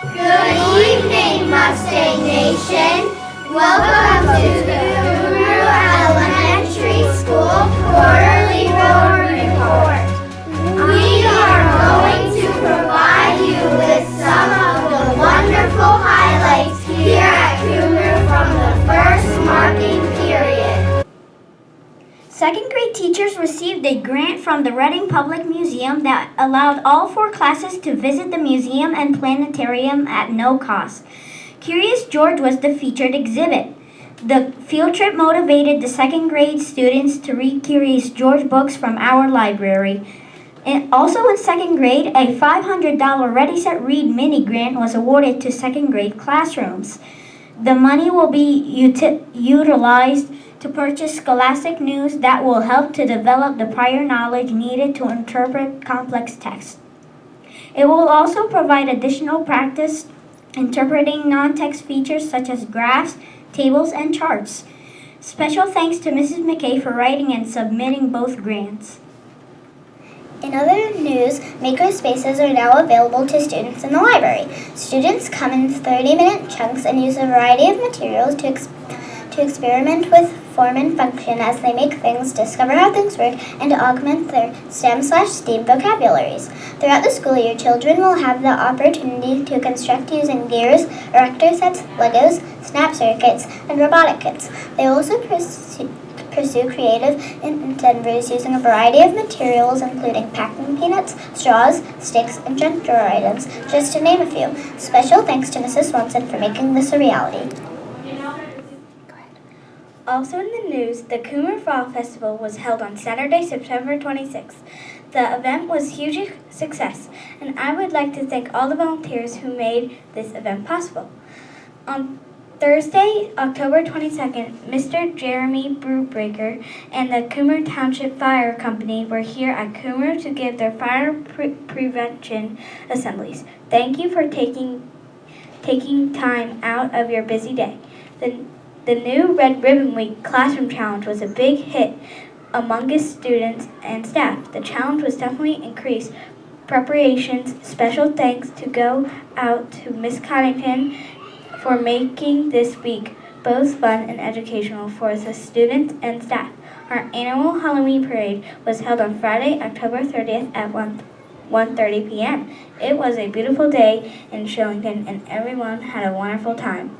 Good evening, Mustang Nation. Welcome to the Cumru Elementary School Quarterly Road Report. We are going to provide you with some of the wonderful highlights here at Cumru from the first marking period. Second grade teachers received a grant from the Reading Public Museum that allowed all 4 classes to visit the museum and planetarium at no cost. Curious George was the featured exhibit. The field trip motivated the second grade students to read Curious George books from our library. And also in second grade, a $500 Ready Set Read mini grant was awarded to second grade classrooms. The money will be utilized to purchase scholastic news that will help to develop the prior knowledge needed to interpret complex text. It will also provide additional practice interpreting non-text features such as graphs, tables, and charts. Special thanks to Mrs. McKay for writing and submitting both grants. In other news, maker spaces are now available to students in the library. Students come in 30-minute chunks and use a variety of materials to experiment with form and function as they make things, discover how things work, and augment their STEM/STEAM vocabularies. Throughout the school year, children will have the opportunity to construct using gears, erector sets, Legos, snap circuits, and robotic kits. They will also pursue creative endeavors using a variety of materials, including packing peanuts, straws, sticks, and junk drawer items, just to name a few. Special thanks to Mrs. Swanson for making this a reality. Also in the news, the Cumru Fall Festival was held on Saturday, September 26th. The event was a huge success, and I would like to thank all the volunteers who made this event possible. On Thursday, October 22nd, Mr. Jeremy Brewbreaker and the Cumru Township Fire Company were here at Cumru to give their fire prevention assemblies. Thank you for taking time out of your busy day. The new Red Ribbon Week Classroom Challenge was a big hit amongst students and staff. The challenge was definitely increased preparations. Special thanks to go out to Miss Coddington for making this week both fun and educational for the students and staff. Our annual Halloween parade was held on Friday, October 30th at 1:30 p.m. It was a beautiful day in Shillington and everyone had a wonderful time.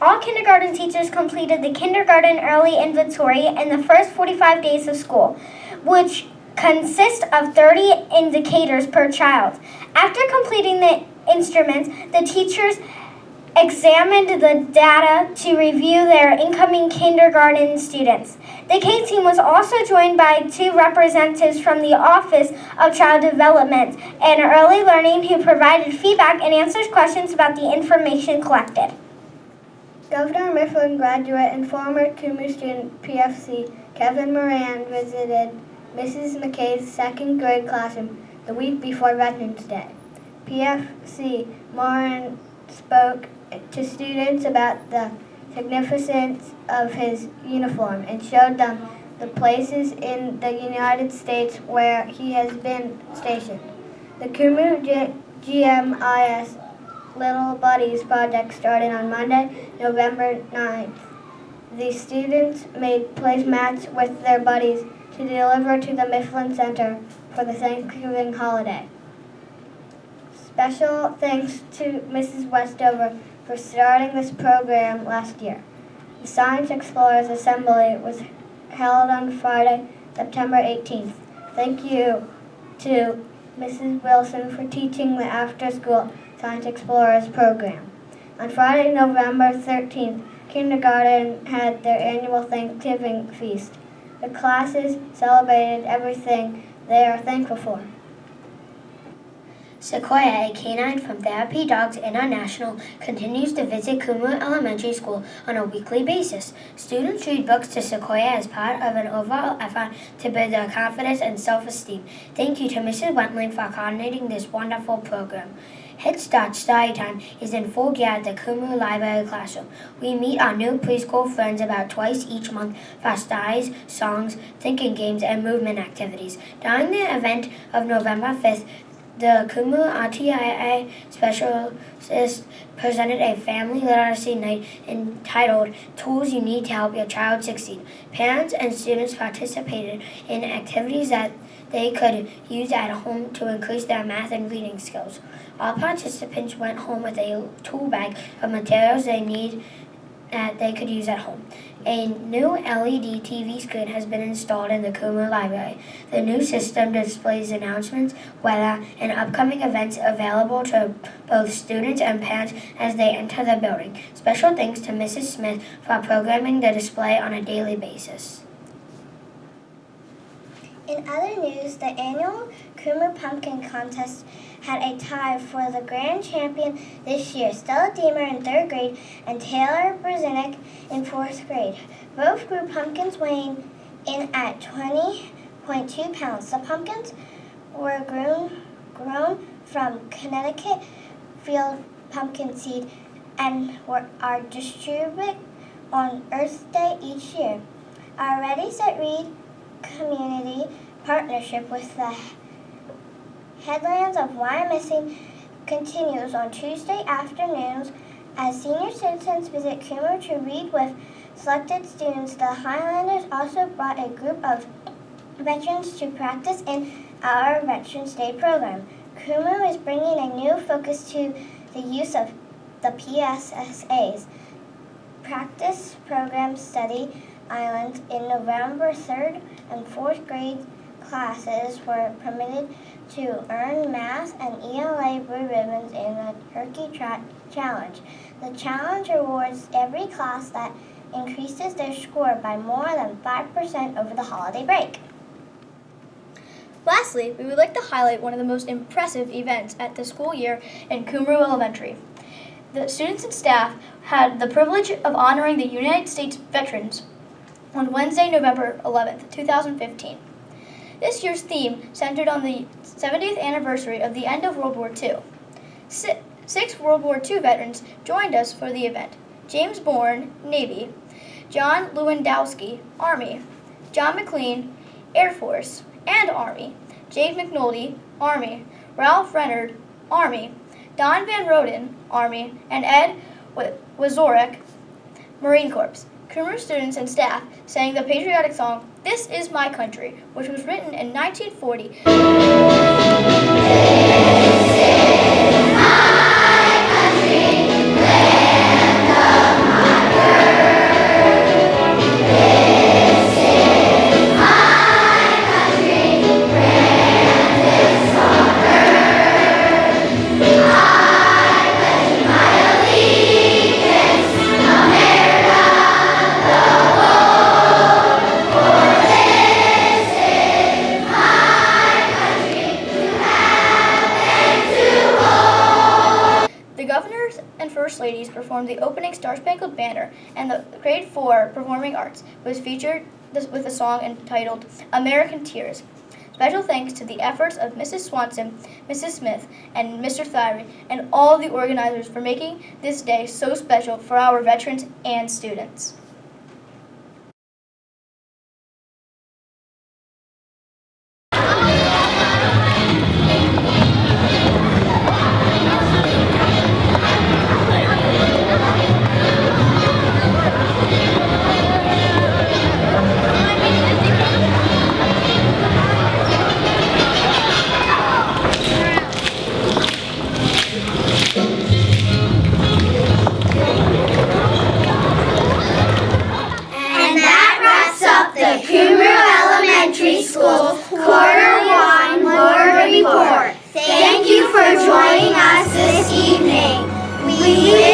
All kindergarten teachers completed the kindergarten early inventory in the first 45 days of school, which consists of 30 indicators per child. After completing the instruments, the teachers examined the data to review their incoming kindergarten students. The K team was also joined by 2 representatives from the Office of Child Development and Early Learning who provided feedback and answered questions about the information collected. Governor Mifflin graduate and former Cumru student PFC Kevin Moran visited Mrs. McKay's second grade classroom the week before Veterans Day. PFC Moran spoke to students about the significance of his uniform and showed them the places in the United States where he has been stationed. The Cumru GMIS Little Buddies project started on Monday, November 9th. The students made placemats with their buddies to deliver to the Mifflin Center for the Thanksgiving holiday. Special thanks to Mrs. Westover for starting this program last year. The Science Explorers Assembly was held on Friday, September 18th. Thank you to Mrs. Wilson for teaching the after-school Science Explorers program. On Friday, November 13th, kindergarten had their annual Thanksgiving feast. The classes celebrated everything they are thankful for. Sequoia, a canine from Therapy Dogs International, continues to visit Cumru Elementary School on a weekly basis. Students read books to Sequoia as part of an overall effort to build their confidence and self-esteem. Thank you to Mrs. Wentling for coordinating this wonderful program. Head Start Storytime is in full gear at the Cumru Library classroom. We meet our new preschool friends about twice each month for stories, songs, thinking games, and movement activities. During the event of November 5th, The Cumru RTIA specialist presented a family literacy night entitled Tools You Need to Help Your Child Succeed. Parents and students participated in activities that they could use at home to increase their math and reading skills. All participants went home with a tool bag of materials they need that they could use at home. A new LED TV screen has been installed in the Cumru Library. The new system displays announcements, weather, and upcoming events available to both students and parents as they enter the building. Special thanks to Mrs. Smith for programming the display on a daily basis. In other news, the annual Cumru Pumpkin Contest had a tie for the grand champion this year, Stella Deemer in 3rd grade and Taylor Brzezinski in 4th grade. Both grew pumpkins weighing in at 20.2 pounds. The pumpkins were grown from Connecticut field pumpkin seed and are distributed on Earth Day each year. Our Ready, Set, Read community partnership with the Headlands of Wyomissing continues on Tuesday afternoons as senior citizens visit Cumru to read with selected students. The Highlanders also brought a group of veterans to practice in our Veterans Day program. Cumru is bringing a new focus to the use of the PSSA's practice program study islands. In November, 3rd and 4th grade classes were permitted to earn math and ELA blue ribbons in the Turkey Trot Challenge. The challenge rewards every class that increases their score by more than 5% over the holiday break. Lastly, we would like to highlight one of the most impressive events at the school year in Cumru Elementary. The students and staff had the privilege of honoring the United States veterans on Wednesday, November 11th, 2015. This year's theme centered on the 70th anniversary of the end of World War II. Six World War II veterans joined us for the event. James Bourne, Navy; John Lewandowski, Army; John McLean, Air Force and Army; Jade McNulty, Army; Ralph Renard, Army; Don Van Roden, Army; and Ed Wazorek, Marine Corps. Cumru students and staff sang the patriotic song, "This Is My Country," which was written in 1940. First Ladies performed the opening Star-Spangled Banner, and the Grade 4 Performing Arts was featured with a song entitled American Tears. Special thanks to the efforts of Mrs. Swanson, Mrs. Smith, and Mr. Thyre, and all the organizers for making this day so special for our veterans and students. Thank you for joining us this evening. We